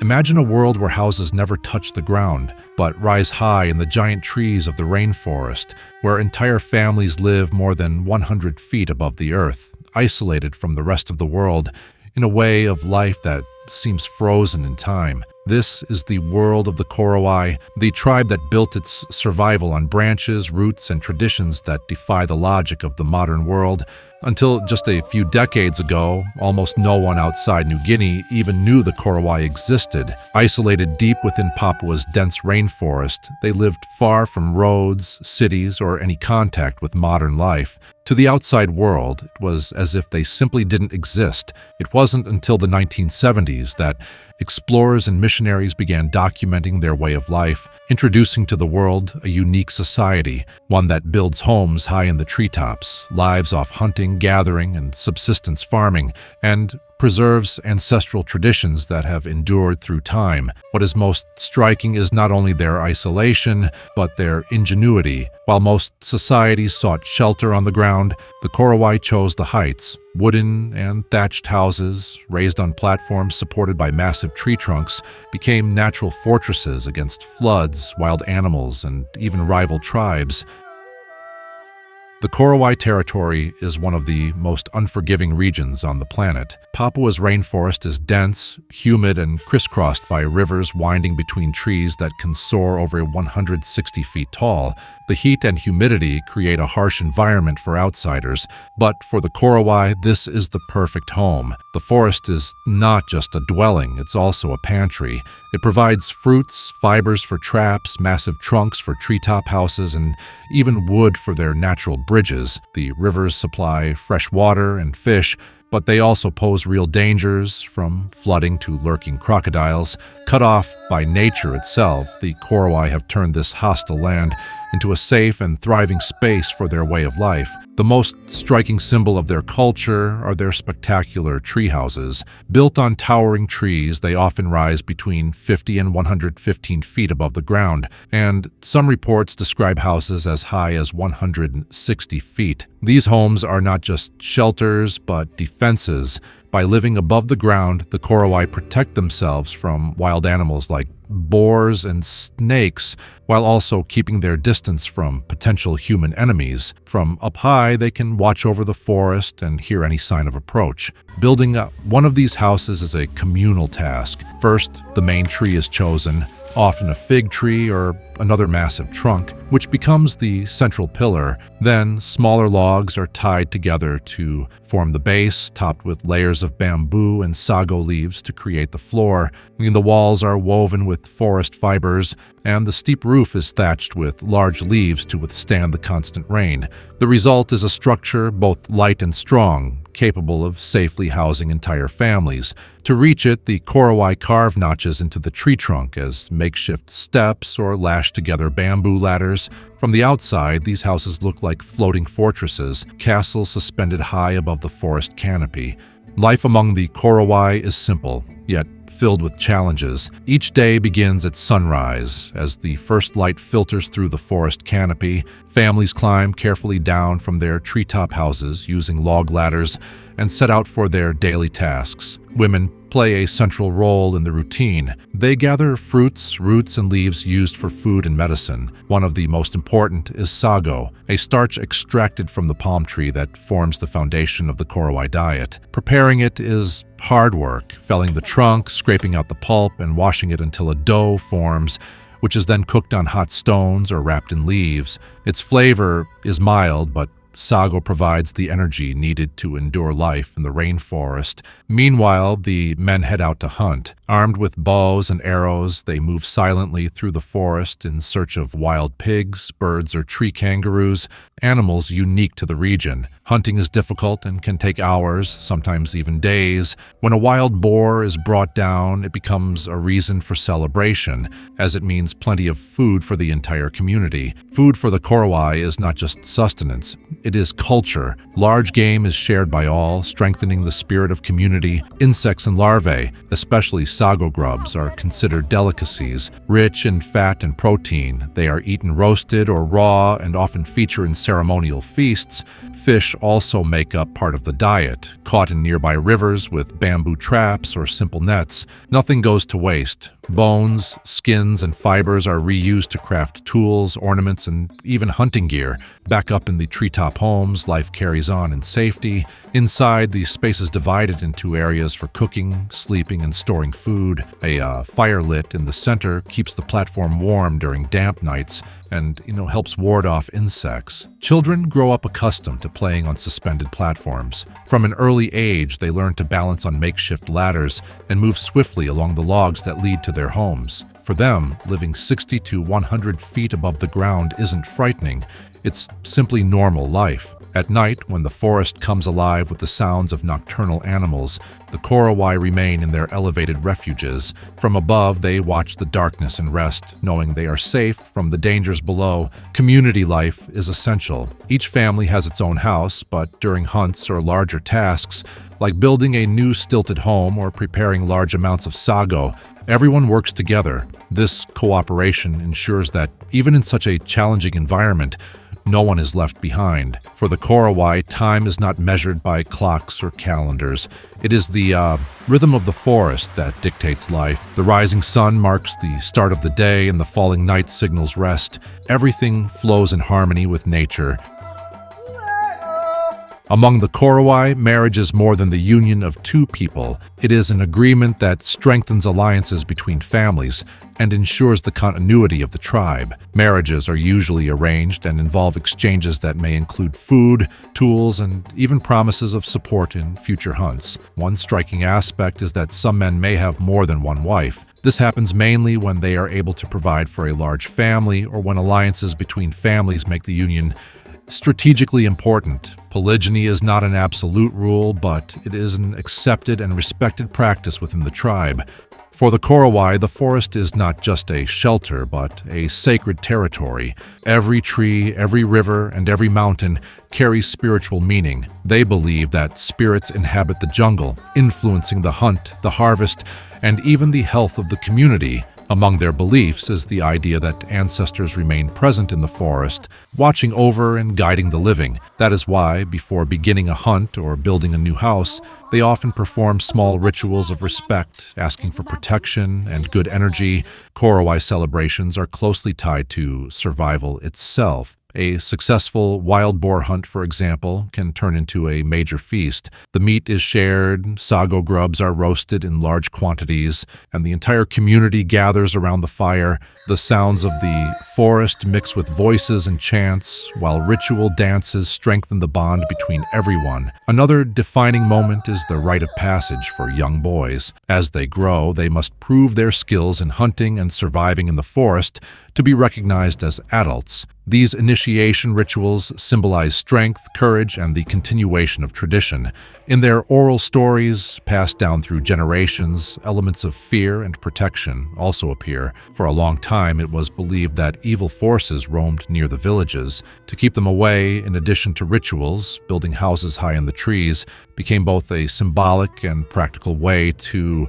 Imagine a world where houses never touch the ground, but rise high in the giant trees of the rainforest, where entire families live more than 100 feet above the earth, isolated from the rest of the world, in a way of life that seems frozen in time. This is the world of the Korowai, the tribe that built its survival on branches, roots, and traditions that defy the logic of the modern world. Until just a few decades ago, almost no one outside New Guinea even knew the Korowai existed. Isolated deep within Papua's dense rainforest, they lived far from roads, cities, or any contact with modern life. To the outside world, it was as if they simply didn't exist. It wasn't until the 1970s that explorers and missionaries began documenting their way of life, introducing to the world a unique society, one that builds homes high in the treetops, lives off hunting, gathering, and subsistence farming, and preserves ancestral traditions that have endured through time. What is most striking is not only their isolation, but their ingenuity. While most societies sought shelter on the ground, the Korowai chose the heights. Wooden and thatched houses, raised on platforms supported by massive tree trunks, became natural fortresses against floods, wild animals, and even rival tribes. The Korowai territory is one of the most unforgiving regions on the planet. Papua's rainforest is dense, humid, and crisscrossed by rivers winding between trees that can soar over 160 feet tall. The heat and humidity create a harsh environment for outsiders, but for the Korowai, this is the perfect home. The forest is not just a dwelling, it's also a pantry. It provides fruits, fibers for traps, massive trunks for treetop houses, and even wood for their natural bridges. The rivers supply fresh water and fish, but they also pose real dangers, from flooding to lurking crocodiles. Cut off by nature itself, the Korowai have turned this hostile land into a safe and thriving space for their way of life. The most striking symbol of their culture are their spectacular treehouses. Built on towering trees, they often rise between 50 and 115 feet above the ground, and some reports describe houses as high as 160 feet. These homes are not just shelters, but defenses. By living above the ground, the Korowai protect themselves from wild animals like boars and snakes, while also keeping their distance from potential human enemies. From up high, they can watch over the forest and hear any sign of approach. Building one of these houses is a communal task. First, the main tree is chosen, often a fig tree or another massive trunk, which becomes the central pillar. Then, smaller logs are tied together to form the base, topped with layers of bamboo and sago leaves to create the floor. The walls are woven with forest fibers, and the steep roof is thatched with large leaves to withstand the constant rain. The result is a structure both light and strong, capable of safely housing entire families. To reach it, the Korowai carve notches into the tree trunk as makeshift steps or lash together bamboo ladders. From the outside, these houses look like floating fortresses, castles suspended high above the forest canopy. Life among the Korowai is simple, yet filled with challenges. Each day begins at sunrise. As the first light filters through the forest canopy, families climb carefully down from their treetop houses using log ladders and set out for their daily tasks. Women play a central role in the routine. They gather fruits, roots, and leaves used for food and medicine. One of the most important is sago, a starch extracted from the palm tree that forms the foundation of the Korowai diet. Preparing it is hard work, felling the trunk, scraping out the pulp, and washing it until a dough forms, which is then cooked on hot stones or wrapped in leaves. Its flavor is mild, but sago provides the energy needed to endure life in the rainforest. Meanwhile, the men head out to hunt. Armed with bows and arrows, they move silently through the forest in search of wild pigs, birds, or tree kangaroos, animals unique to the region. Hunting is difficult and can take hours, sometimes even days. When a wild boar is brought down, it becomes a reason for celebration, as it means plenty of food for the entire community. Food for the Korowai is not just sustenance. it is culture. Large game is shared by all, strengthening the spirit of community. Insects and larvae, especially sago grubs, are considered delicacies. Rich in fat and protein, they are eaten roasted or raw and often feature in ceremonial feasts. Fish also make up part of the diet, caught in nearby rivers with bamboo traps or simple nets. Nothing goes to waste. Bones, skins, and fibers are reused to craft tools, ornaments, and even hunting gear. Back up in the treetop homes, life carries on in safety. Inside, the space is divided into areas for cooking, sleeping, and storing food. A fire lit in the center keeps the platform warm during damp nights and, helps ward off insects. Children grow up accustomed to playing on suspended platforms. From an early age, they learn to balance on makeshift ladders and move swiftly along the logs that lead to their homes. For them, living 60 to 100 feet above the ground isn't frightening. It's simply normal life. At night, when the forest comes alive with the sounds of nocturnal animals, the Korowai remain in their elevated refuges. From above, they watch the darkness and rest, knowing they are safe from the dangers below. Community life is essential. Each family has its own house, but during hunts or larger tasks, like building a new stilted home or preparing large amounts of sago, everyone works together. This cooperation ensures that, even in such a challenging environment, no one is left behind. For the Korowai, time is not measured by clocks or calendars. It is the rhythm of the forest that dictates life. The rising sun marks the start of the day and the falling night signals rest. Everything flows in harmony with nature. Among the Korowai, marriage is more than the union of two people. It is an agreement that strengthens alliances between families and ensures the continuity of the tribe. Marriages are usually arranged and involve exchanges that may include food, tools, and even promises of support in future hunts. One striking aspect is that some men may have more than one wife. This happens mainly when they are able to provide for a large family or when alliances between families make the union strategically important. Polygyny is not an absolute rule, but it is an accepted and respected practice within the tribe. For the Korowai, the forest is not just a shelter, but a sacred territory. Every tree, every river, and every mountain carries spiritual meaning. They believe that spirits inhabit the jungle, influencing the hunt, the harvest, and even the health of the community. Among their beliefs is the idea that ancestors remain present in the forest, watching over and guiding the living. That is why, before beginning a hunt or building a new house, they often perform small rituals of respect, asking for protection and good energy. Korowai celebrations are closely tied to survival itself. A successful wild boar hunt, for example, can turn into a major feast. The meat is shared, sago grubs are roasted in large quantities, and the entire community gathers around the fire. The sounds of the forest mix with voices and chants, while ritual dances strengthen the bond between everyone. Another defining moment is the rite of passage for young boys. As they grow, they must prove their skills in hunting and surviving in the forest to be recognized as adults. These initiation rituals symbolize strength, courage, and the continuation of tradition. In their oral stories, passed down through generations, elements of fear and protection also appear. For a long time, it was believed that evil forces roamed near the villages. To keep them away, in addition to rituals, building houses high in the trees became both a symbolic and practical way to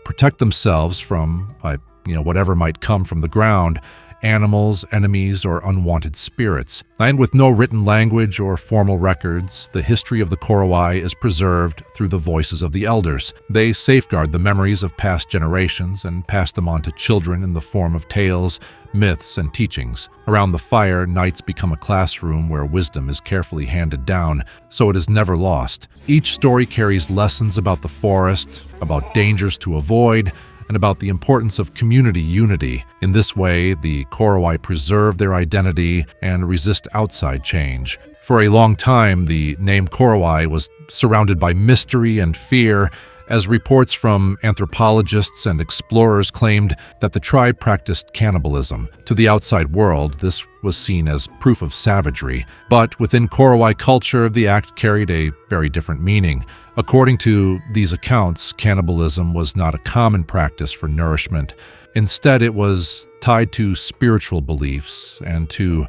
protect themselves from whatever might come from the ground, animals, enemies, or unwanted spirits. And with no written language or formal records, the history of the Korowai is preserved through the voices of the elders. They safeguard the memories of past generations and pass them on to children in the form of tales, myths, and teachings. Around the fire, nights become a classroom where wisdom is carefully handed down, so it is never lost. Each story carries lessons about the forest, about dangers to avoid, and about the importance of community unity. In this way, the Korowai preserve their identity and resist outside change. For a long time, the name Korowai was surrounded by mystery and fear, as reports from anthropologists and explorers claimed that the tribe practiced cannibalism. To the outside world, this was seen as proof of savagery. But within Korowai culture, the act carried a very different meaning. According to these accounts, cannibalism was not a common practice for nourishment. Instead, it was tied to spiritual beliefs and to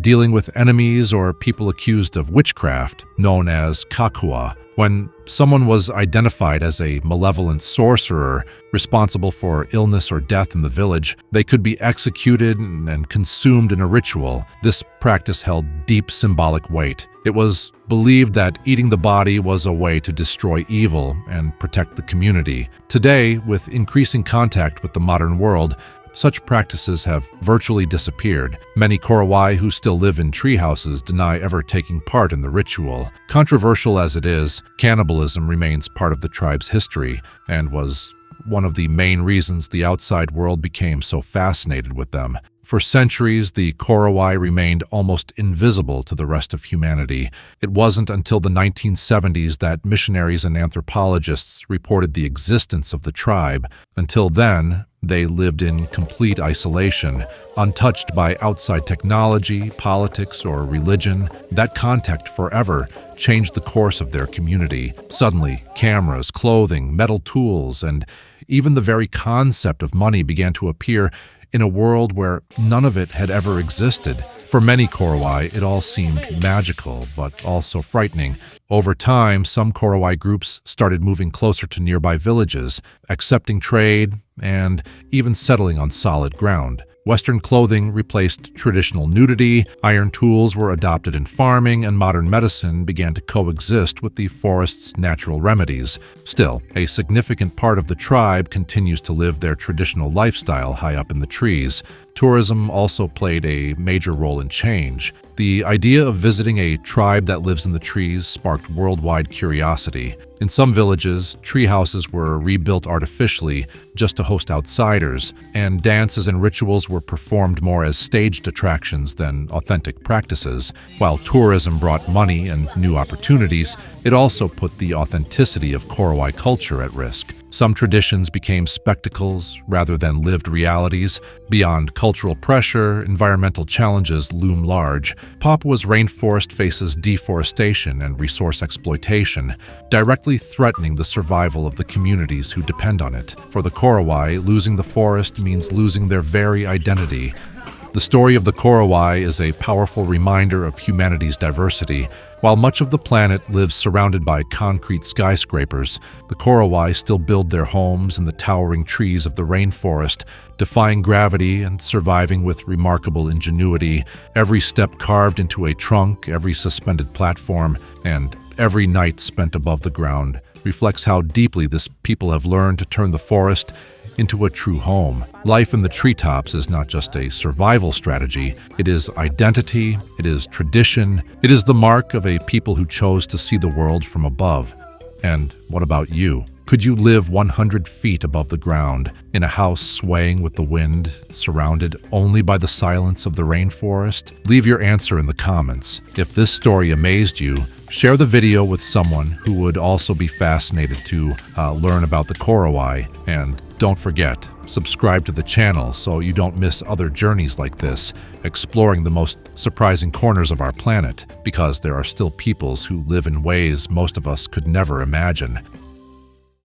dealing with enemies or people accused of witchcraft, known as kakua. When someone was identified as a malevolent sorcerer responsible for illness or death in the village, they could be executed and consumed in a ritual. This practice held deep symbolic weight. It was believed that eating the body was a way to destroy evil and protect the community. Today, with increasing contact with the modern world, such practices have virtually disappeared. Many Korowai who still live in treehouses deny ever taking part in the ritual. Controversial as it is, cannibalism remains part of the tribe's history and was one of the main reasons the outside world became so fascinated with them. For centuries, the Korowai remained almost invisible to the rest of humanity. It wasn't until the 1970s that missionaries and anthropologists reported the existence of the tribe. Until then, they lived in complete isolation, untouched by outside technology, politics, or religion. That contact forever changed the course of their community. Suddenly, cameras, clothing, metal tools, and even the very concept of money began to appear in a world where none of it had ever existed. For many Korowai, it all seemed magical, but also frightening. Over time, some Korowai groups started moving closer to nearby villages, accepting trade, and even settling on solid ground. Western clothing replaced traditional nudity, iron tools were adopted in farming, and modern medicine began to coexist with the forest's natural remedies. Still, a significant part of the tribe continues to live their traditional lifestyle high up in the trees. Tourism also played a major role in change. The idea of visiting a tribe that lives in the trees sparked worldwide curiosity. In some villages, tree houses were rebuilt artificially just to host outsiders, and dances and rituals were performed more as staged attractions than authentic practices. While tourism brought money and new opportunities, it also put the authenticity of Korowai culture at risk. Some traditions became spectacles rather than lived realities. Beyond cultural pressure, environmental challenges loom large. Papua's rainforest faces deforestation and resource exploitation, directly threatening the survival of the communities who depend on it. For the Korowai, losing the forest means losing their very identity. The story of the Korowai is a powerful reminder of humanity's diversity. While much of the planet lives surrounded by concrete skyscrapers, the Korowai still build their homes in the towering trees of the rainforest, defying gravity and surviving with remarkable ingenuity. Every step carved into a trunk, every suspended platform, and every night spent above the ground reflects how deeply this people have learned to turn the forest into a true home. Life in the treetops is not just a survival strategy, it is identity, it is tradition, it is the mark of a people who chose to see the world from above. And what about you? Could you live 100 feet above the ground, in a house swaying with the wind, surrounded only by the silence of the rainforest? Leave your answer in the comments. If this story amazed you, share the video with someone who would also be fascinated to learn about the Korowai. And don't forget, subscribe to the channel so you don't miss other journeys like this, exploring the most surprising corners of our planet, because there are still peoples who live in ways most of us could never imagine.